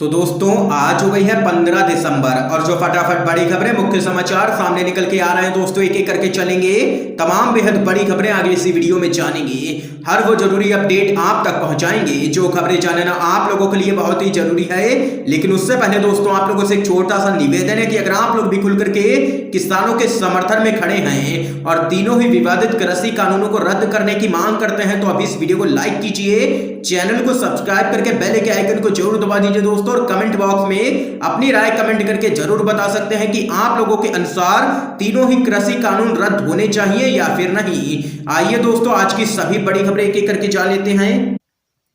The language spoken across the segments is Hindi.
तो दोस्तों आज हो गई है 15 दिसंबर और जो फटाफट बड़ी खबरें मुख्य समाचार सामने निकल के आ रहे हैं दोस्तों, एक एक करके चलेंगे। तमाम बेहद बड़ी खबरें आगे इसी वीडियो में जानेंगे। हर वो जरूरी अपडेट आप तक पहुंचाएंगे जो खबरें जानना आप लोगों के लिए बहुत ही जरूरी है। लेकिन उससे पहले दोस्तों आप लोगों से एक छोटा सा निवेदन है कि अगर आप लोग भी खुल करके किसानों के समर्थन में खड़े हैं और तीनों ही विवादित कृषि कानूनों को रद्द करने की मांग करते हैं तो अभी इस वीडियो को लाइक कीजिए, चैनल को सब्सक्राइब करके बेल के आइकन को जरूर दबा दीजिए दोस्तों, और कमेंट बॉक्स में अपनी राय कमेंट करके जरूर बता सकते हैं कि आप लोगों के अनुसार तीनों ही कृषि कानून रद्द होने चाहिए या फिर नहीं। आइए दोस्तों आज की सभी बड़ी खबरें एक एक करके जान लेते हैं।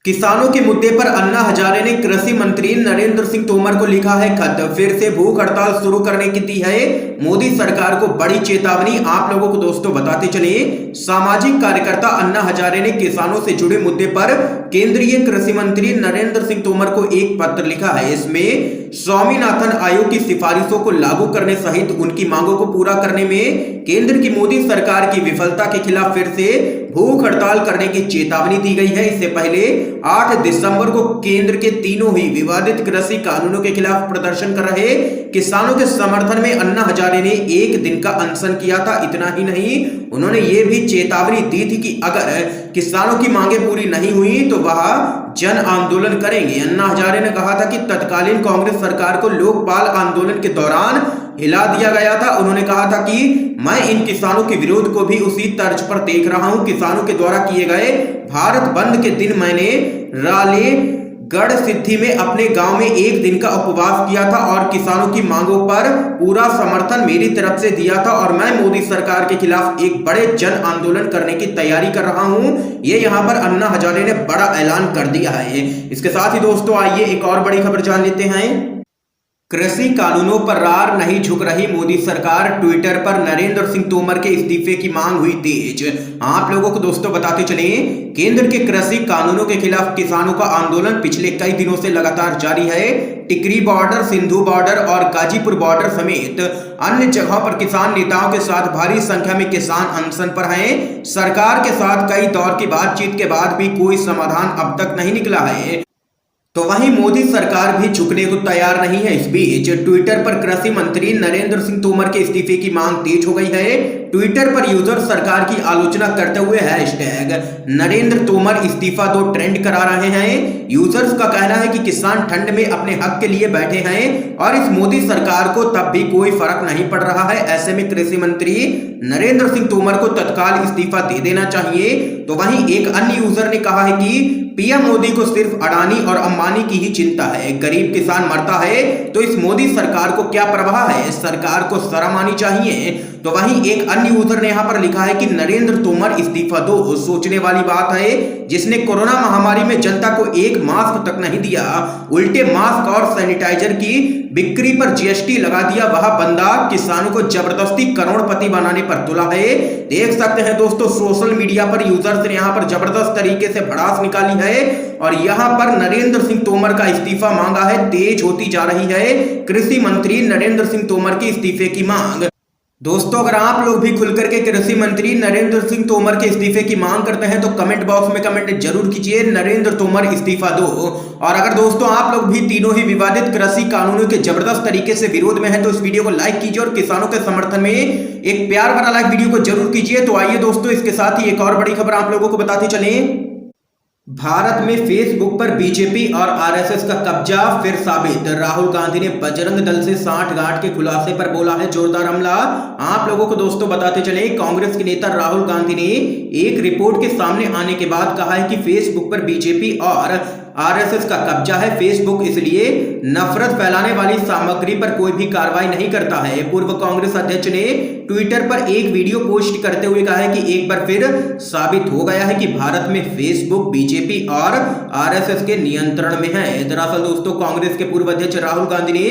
किसानों के मुद्दे पर अन्ना हजारे ने कृषि मंत्री नरेंद्र सिंह तोमर को लिखा है खत। फिर से भूख हड़ताल शुरू करने की दी है मोदी सरकार को बड़ी चेतावनी। आप लोगों को दोस्तों बताते चले, सामाजिक कार्यकर्ता अन्ना हजारे ने किसानों से जुड़े मुद्दे पर केंद्रीय कृषि मंत्री नरेंद्र सिंह तोमर को एक पत्र लिखा है। इसमें स्वामीनाथन आयोग की सिफारिशों को लागू करने सहित उनकी मांगों को पूरा करने में केंद्र की मोदी सरकार की विफलता के खिलाफ फिर से भूख हड़ताल करने की चेतावनी दी गई है। इससे पहले 8 दिसंबर को केंद्र के तीनों ही विवादित कृषि कानूनों के खिलाफ प्रदर्शन कर रहे किसानों के समर्थन में अन्ना हजारे ने एक दिन का अनशन किया था। इतना ही नहीं, उन्होंने ये भी चेतावनी दी थी कि अगर किसानों की मांगे पूरी नहीं हुई तो वह जन आंदोलन करेंगे। अन्ना हजारे ने कहा था कि तत्कालीन कांग्रेस सरकार को लोकपाल आंदोलन के दौरान हिला दिया गया था। उन्होंने कहा था कि मैं इन किसानों के विरोध को भी उसी तर्ज पर देख रहा हूं। किसानों के द्वारा किए गए भारत बंद के दिन मैंने रालेगढ़ सिद्धि में अपने गांव में एक दिन का उपवास किया था और किसानों की मांगों पर पूरा समर्थन मेरी तरफ से दिया था और मैं मोदी सरकार के खिलाफ एक बड़े जन आंदोलन करने की तैयारी कर रहा हूं। ये यहां पर अन्ना हजारे ने बड़ा ऐलान कर दिया है। इसके साथ ही दोस्तों आइए एक और बड़ी खबर जान लेते हैं। कृषि कानूनों पर रार नहीं झुक रही मोदी सरकार, ट्विटर पर नरेंद्र सिंह तोमर के इस्तीफे की मांग हुई तेज। आप लोगों को दोस्तों बताते चले, केंद्र के कृषि कानूनों के खिलाफ किसानों का आंदोलन पिछले कई दिनों से लगातार जारी है। टिकरी बॉर्डर, सिंधु बॉर्डर और गाजीपुर बॉर्डर समेत अन्य जगहों पर किसान नेताओं के साथ भारी संख्या में किसान अनशन पर हैं। सरकार के साथ कई दौर की बातचीत के बाद भी कोई समाधान अब तक नहीं निकला है, तो वहीं मोदी सरकार भी झुकने को तैयार नहीं है। इस बीच ट्विटर पर कृषि मंत्री नरेंद्र सिंह तोमर के इस्तीफे की मांग तेज हो गई है। ट्विटर पर यूजर सरकार की आलोचना करते हुए हैशटैग नरेंद्र तोमर इस्तीफा दो ट्रेंड करा रहे हैं। यूजर्स का कहना है कि किसान ठंड में अपने हक के लिए बैठे हैं और इस मोदी सरकार को तब भी कोई फर्क नहीं पड़ रहा है। ऐसे में कृषि मंत्री नरेंद्र सिंह तोमर को तत्काल इस्तीफा दे देना चाहिए। तो वहीं एक अन्य यूजर ने कहा है कि पीएम मोदी को सिर्फ अडानी और अंबानी की ही चिंता है, गरीब किसान मरता है तो इस मोदी सरकार को क्या परवाह है, सरकार को शर्म आनी चाहिए। तो वहीं एक अन्य यूजर ने यहां पर लिखा है कि नरेंद्र तोमर इस्तीफा दो। सोचने वाली बात है, जिसने कोरोना महामारी में जनता को एक मास्क तक नहीं दिया, उल्टे मास्क और सैनिटाइजर की बिक्री पर जीएसटी लगा दिया, वह बंदा किसानों को जबरदस्ती करोड़पति बनाने पर तुला है। देख सकते हैं दोस्तों सोशल मीडिया पर यूजर्स ने यहां पर जबरदस्त तरीके से भड़ास निकाली है और यहां पर नरेंद्र सिंह तोमर का इस्तीफा मांगा है। तेज होती जा रही है कृषि मंत्री नरेंद्र सिंह तोमर के इस्तीफे की मांग। दोस्तों अगर आप लोग भी खुल करके कृषि मंत्री नरेंद्र सिंह तोमर के इस्तीफे की मांग करते हैं तो कमेंट बॉक्स में कमेंट जरूर कीजिए, नरेंद्र तोमर इस्तीफा दो। और अगर दोस्तों आप लोग भी तीनों ही विवादित कृषि कानूनों के जबरदस्त तरीके से विरोध में हैं तो इस वीडियो को लाइक कीजिए और किसानों के समर्थन में एक प्यार भरा लाइक वीडियो को जरूर कीजिए। तो आइए दोस्तों इसके साथ ही एक और बड़ी खबर आप लोगों को बताते चलें। भारत में फेसबुक पर बीजेपी और आरएसएस का कब्जा फिर साबित। राहुल गांधी ने बजरंग दल से 60 गांठ के खुलासे पर बोला है जोरदार हमला। आप लोगों को दोस्तों बताते चले, कांग्रेस के नेता राहुल गांधी ने एक रिपोर्ट के सामने आने के बाद कहा है कि फेसबुक पर बीजेपी और आरएसएस का कब्जा है। फेसबुक इसलिए नफरत फैलाने वाली सामग्री पर कोई भी कार्रवाई नहीं करता है। पूर्व कांग्रेस अध्यक्ष ने ट्विटर पर एक वीडियो पोस्ट करते हुए कहा है कि एक बार फिर साबित हो गया है कि भारत में फेसबुक बीजेपी और आरएसएस के नियंत्रण में है। दरअसल दोस्तों कांग्रेस के पूर्व अध्यक्ष राहुल गांधी ने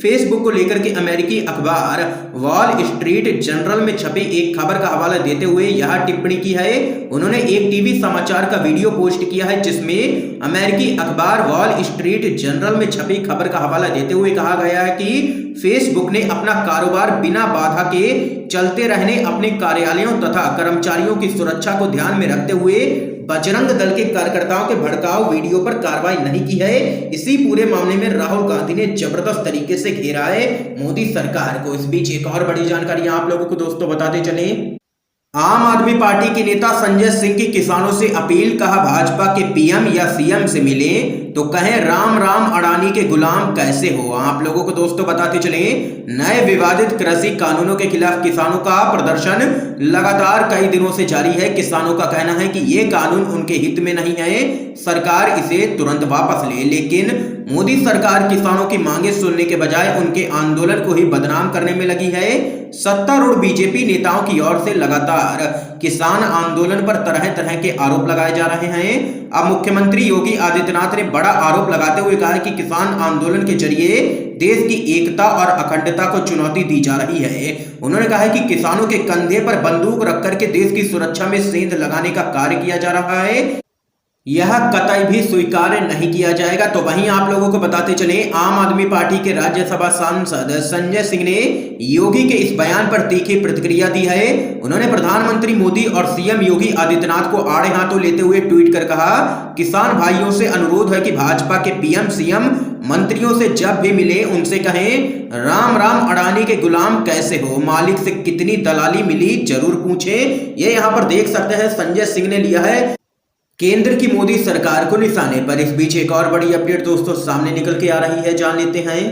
फेसबुक को लेकर के अमेरिकी अखबार वॉल स्ट्रीट जर्नल में छपी एक खबर का हवाला देते हुए यह टिप्पणी की है। उन्होंने एक टीवी समाचार का वीडियो पोस्ट किया है जिसमें अमेरिकी अखबार वॉल स्ट्रीट जर्नल में छपी खबर का हवाला देते हुए कहा गया है कि फेसबुक ने अपना कारोबार बिना बाधा के चलते रहने, अपने कार्यालयों तथा कर्मचारियों की सुरक्षा को ध्यान में रखते हुए बजरंग दल के कार्यकर्ताओं के भड़काऊ वीडियो पर कार्रवाई नहीं की है। इसी पूरे मामले में राहुल गांधी ने जबरदस्त तरीके से घेरा है मोदी सरकार को। इस बीच एक और बड़ी जानकारी आप लोगों को दोस्तों बताते चले। आम आदमी पार्टी के नेता संजय सिंह की किसानों से अपील, कहा भाजपा के पीएम या सीएम से मिले तो कहें राम राम अडानी के गुलाम कैसे हो। आप लोगों को दोस्तों बताते चले, नए विवादित कृषि कानूनों के खिलाफ किसानों का प्रदर्शन लगातार कई दिनों से जारी है। किसानों का कहना है कि ये कानून उनके हित में नहीं है, सरकार इसे तुरंत वापस ले। लेकिन मोदी सरकार किसानों की मांगे सुनने के बजाय उनके आंदोलन को ही बदनाम करने में लगी है। सत्तारूढ़ बीजेपी नेताओं की ओर से लगातार किसान आंदोलन पर तरह तरह के आरोप लगाए जा रहे हैं। अब मुख्यमंत्री योगी आदित्यनाथ ने बड़ा आरोप लगाते हुए कहा है कि किसान आंदोलन के जरिए देश की एकता और अखंडता को चुनौती दी जा रही है। उन्होंने कहा है कि किसानों के कंधे पर बंदूक रख करके देश की सुरक्षा में सेंध लगाने का कार्य किया जा रहा है, यह कतई भी स्वीकार नहीं किया जाएगा। तो वहीं आप लोगों को बताते चले, आम आदमी पार्टी के राज्यसभा सांसद संजय सिंह ने योगी के इस बयान पर तीखी प्रतिक्रिया दी है। उन्होंने प्रधानमंत्री मोदी और सीएम योगी आदित्यनाथ को आड़े हाथों लेते हुए ट्वीट कर कहा, किसान भाइयों से अनुरोध है कि भाजपा के पीएम सीएम मंत्रियों से जब भी मिले उनसे कहें राम राम अडानी के गुलाम कैसे हो, मालिक से कितनी दलाली मिली जरूर पूछें। ये यहाँ पर देख सकते हैं संजय सिंह ने लिया है केंद्र की मोदी सरकार को निशाने पर। इस बीच एक और बड़ी अपडेट दोस्तों सामने निकल के आ रही है, जान लेते हैं।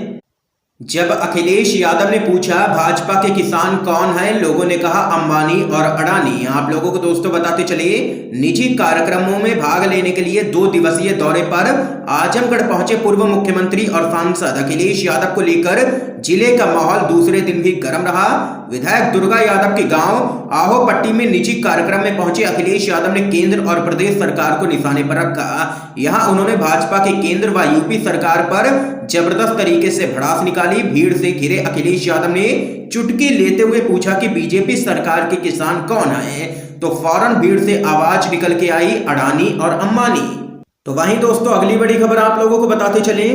जब अखिलेश यादव ने पूछा भाजपा के किसान कौन है, लोगों ने कहा अंबानी और अडानी। आप लोगों को दोस्तों बताते चले, निजी कार्यक्रमों में भाग लेने के लिए 2 दिवसीय दौरे पर आजमगढ़ पहुंचे पूर्व मुख्यमंत्री और सांसद अखिलेश यादव को लेकर जिले का माहौल दूसरे दिन भी गर्म रहा। विधायक दुर्गा यादव के गांव आहोपट्टी में निजी कार्यक्रम में पहुंचे अखिलेश यादव ने केंद्र और प्रदेश सरकार को निशाने पर रखा। यहां उन्होंने भाजपा के केंद्र व यूपी सरकार पर जबरदस्त तरीके से भड़ास निकाली। भीड़ से घिरे अखिलेश यादव ने चुटकी लेते हुए पूछा कि बीजेपी सरकार के किसान कौन है, तो फौरन भीड़ से आवाज निकल के आई अडानी और अंबानी। तो वहीं दोस्तों अगली बड़ी खबर आप लोगों को बताते चले,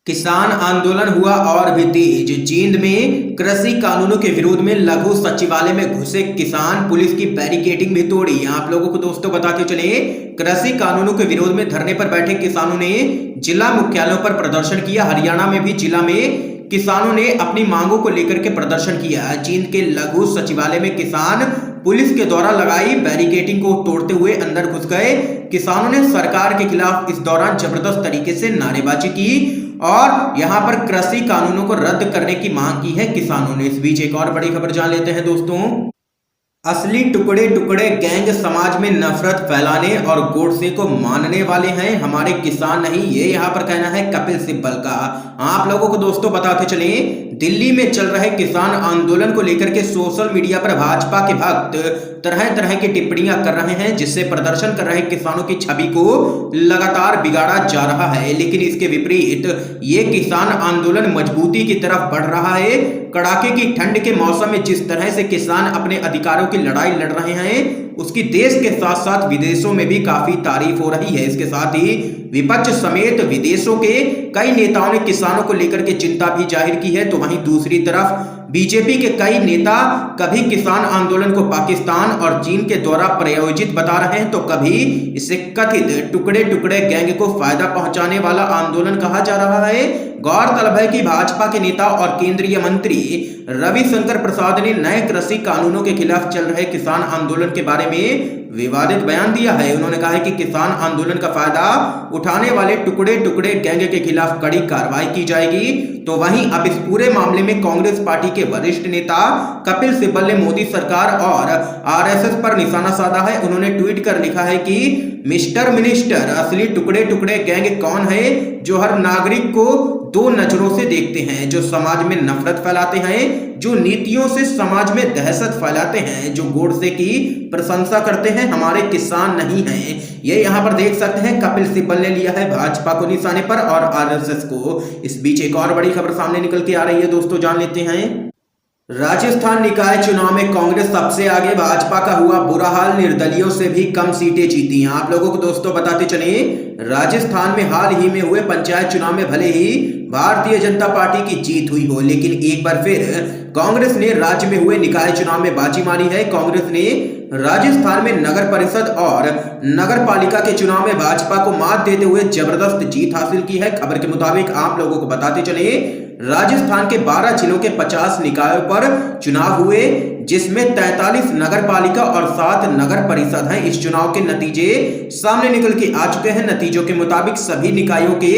किसान आंदोलन हुआ और भी तेज। जींद में कृषि कानूनों के विरोध में लघु सचिवालय में घुसे किसान, पुलिस की बैरिकेडिंग भी तोड़ी। आप लोगों को दोस्तों बताते चले, कृषि कानूनों के विरोध में धरने पर बैठे किसानों ने जिला मुख्यालयों पर प्रदर्शन किया। हरियाणा में भी जिला में किसानों ने अपनी मांगों को लेकर के प्रदर्शन किया। जींद के लघु सचिवालय में किसान पुलिस के द्वारा लगाई बैरिकेडिंग को तोड़ते हुए अंदर घुस गए। किसानों ने सरकार के खिलाफ इस दौरान जबरदस्त तरीके से नारेबाजी की और यहां पर कृषि कानूनों को रद्द करने की मांग की है किसानों ने। इस बीच एक और बड़ी खबर जान लेते हैं दोस्तों, असली टुकड़े टुकड़े गैंग समाज में नफरत फैलाने और गोडसे को मानने वाले हैं, हमारे किसान नहीं, ये यहाँ पर कहना है कपिल सिब्बल का। आप लोगों को दोस्तों बताते चले, दिल्ली में चल रहे किसान आंदोलन को लेकर के सोशल मीडिया पर भाजपा के भक्त तरह तरह की टिप्पणियां कर रहे हैं, जिससे प्रदर्शन कर रहे किसानों की छवि को लगातार बिगाड़ा जा रहा है। लेकिन इसके विपरीत ये किसान आंदोलन मजबूती की तरफ बढ़ रहा है। कड़ाके की ठंड के मौसम में जिस तरह से किसान अपने अधिकारों की लड़ाई लड़ रहे हैं, उसकी देश के साथ साथ विदेशों में भी काफी तारीफ हो रही है। इसके साथ ही विपक्ष समेत विदेशों के कई नेताओं ने किसानों को लेकर के चिंता भी जाहिर की है। तो वहीं दूसरी तरफ बीजेपी के कई नेता कभी किसान आंदोलन को पाकिस्तान और चीन के द्वारा प्रायोजित बता रहे हैं, तो कभी इसे कथित टुकड़े टुकड़े गैंग को फायदा पहुंचाने वाला आंदोलन कहा जा रहा है। गौरतलब है कि भाजपा के नेता और केंद्रीय मंत्री रविशंकर प्रसाद ने नए कृषि कानूनों के खिलाफ चल रहे किसान आंदोलन के बारे में विवादित बयान दिया है। उन्होंने कहा है कि किसान आंदोलन का फायदा उठाने वाले टुकड़े टुकड़े गैंग के खिलाफ कड़ी कार्रवाई की जाएगी। तो वहीं अब इस पूरे मामले में कांग्रेस पार्टी के वरिष्ठ नेता कपिल सिब्बल ने मोदी सरकार और आरएसएस पर निशाना साधा है। उन्होंने ट्वीट कर लिखा है कि मिस्टर मिनिस्टर, असली टुकड़े टुकड़े गैंग कौन है जो हर नागरिक को 2 नजरों से देखते हैं, जो समाज में नफरत फैलाते हैं, जो नीतियों से समाज में दहशत फैलाते हैं, जो गोडसे की प्रशंसा करते हैं, हमारे किसान नहीं हैं। ये यहाँ पर देख सकते हैं कपिल सिब्बल ने लिया है भाजपा को निशाने पर और आरएसएस को। इस बीच एक और बड़ी खबर सामने निकल के आ रही है दोस्तों, जान लेते हैं। राजस्थान निकाय चुनाव में कांग्रेस सबसे आगे, भाजपा का हुआ बुरा हाल, निर्दलियों से भी कम सीटें जीती। आप लोगों को दोस्तों बताते चले, राजस्थान में हाल ही में हुए पंचायत चुनाव में भले ही भारतीय जनता पार्टी की जीत हुई हो, लेकिन एक बार फिर कांग्रेस ने राज्य में हुए निकाय चुनाव में बाजी मारी है। कांग्रेस ने राजस्थान में नगर परिषद और नगर पालिका के चुनाव में भाजपा को मात देते हुए जबरदस्त जीत हासिल की है। खबर के मुताबिक आप लोगों को बताते चले, राजस्थान के 12 जिलों के 50 निकायों पर चुनाव हुए, जिसमें 43 नगर पालिका और 7 नगर परिषद हैं। इस चुनाव के नतीजे सामने निकल के आ चुके हैं। नतीजों के मुताबिक सभी निकायों के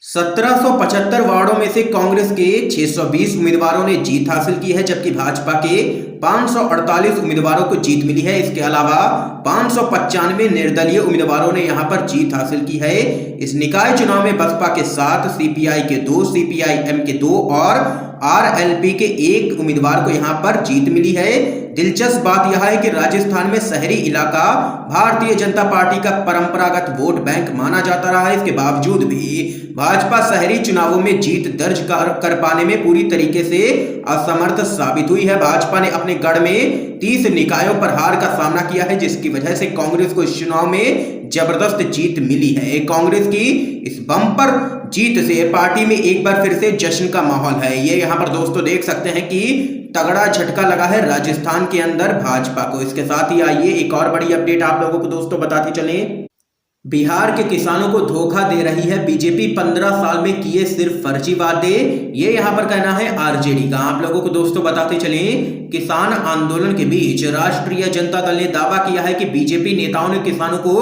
1775 वार्डों में से कांग्रेस के 620 उम्मीदवारों ने जीत हासिल की है, जबकि भाजपा के 548 उम्मीदवारों को जीत मिली है। इसके अलावा 595 निर्दलीय उम्मीदवारों ने यहां पर जीत हासिल की है। इस निकाय चुनाव में बसपा के 7, सीपीआई के 2, सीपीआई-एम के 2 और आरएलपी के 1 उम्मीदवार को यहां पर जीत मिली है। दिलचस्प बात यह है कि राजस्थान में शहरी इलाका भारतीय जनता पार्टी का परंपरागत वोट बैंक माना जाता रहा है। इसके बावजूद भी भाजपा शहरी चुनावों में जीत दर्ज कर पाने में पूरी तरीके से असमर्थ साबित हुई है। भाजपा ने अपने गढ़ में 30 निकायों पर हार का सामना किया है, जिसकी वजह से कांग्रेस को इस चुनाव में जबरदस्त जीत मिली है। कांग्रेस की इस बम्पर जीत से पार्टी में एक बार फिर से जश्न का माहौल है। ये यहाँ पर दोस्तों देख सकते हैं कि तगड़ा झटका लगा है राजस्थान के अंदर भाजपा को। इसके साथ ही आइए एक और बड़ी अपडेट आप लोगों को दोस्तों बताते चलें। बिहार के किसानों को धोखा दे रही है बीजेपी, 15 साल में किए सिर्फ फर्जी वादे, ये यहां पर कहना है आरजेडी का। आप लोगों को दोस्तों बताते चलें, किसान आंदोलन के बीच राष्ट्रीय जनता दल ने दावा किया है कि बीजेपी नेताओं ने किसानों को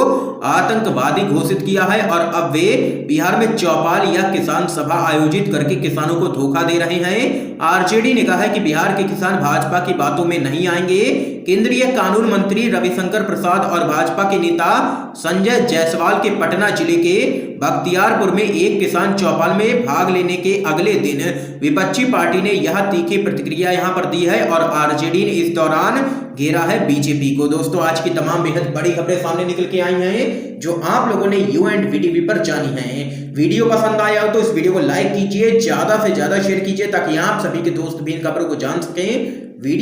आतंकवादी घोषित किया है और अब वे बिहार में चौपाल या किसान सभा आयोजित करके किसानों को धोखा दे रहे हैं। आरजेडी ने कहा है कि बिहार के किसान भाजपा की बातों में नहीं आएंगे। केंद्रीय कानून मंत्री रविशंकर प्रसाद और भाजपा के नेता संजय जायसवाल के पटना जिले के बख्तियारपुर में एक किसान चौपाल में भाग लेने के अगले दिन विपक्षी पार्टी ने यह तीखी प्रतिक्रिया यहां पर दी है और आरजेडी ने इस दौरान घेरा है बीजेपी को। दोस्तों आज की तमाम बेहद बड़ी खबरें सामने निकल के आई हैं जो आप लोगों ने UNVTV पर जानी है। वीडियो पसंद आया हो तो इस वीडियो को लाइक कीजिए, ज्यादा से ज्यादा शेयर कीजिए ताकि आप सभी के दोस्त भी इन खबरों को जान सकें। वीडियो